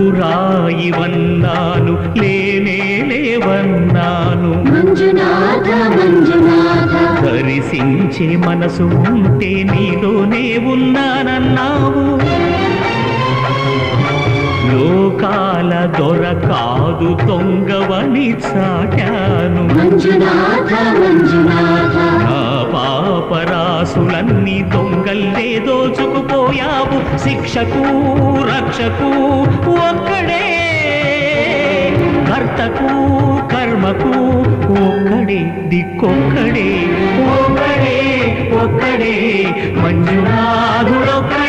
నువ్వు రాయివన్నాను, లేనే లేవన్నాను. మంజునాథ మంజునాథ దర్శించే మనసు ఉంటే నీలోనే ఉన్నానన్నావు. లోకాల దొర కాదు దొంగవని చాటాను. మంజునాథ మంజునాథ నా పాపరాసులన్నీ దొంగల్లే దోచుకుపోయావు. శిక్షకు రక్షకు ఒక్కడే, కర్తకు కర్మకు ఒక్కడే, దిక్కొక్కడే, ఒక్కడే ఒక్కడే మంజునాథుడొక్కడే.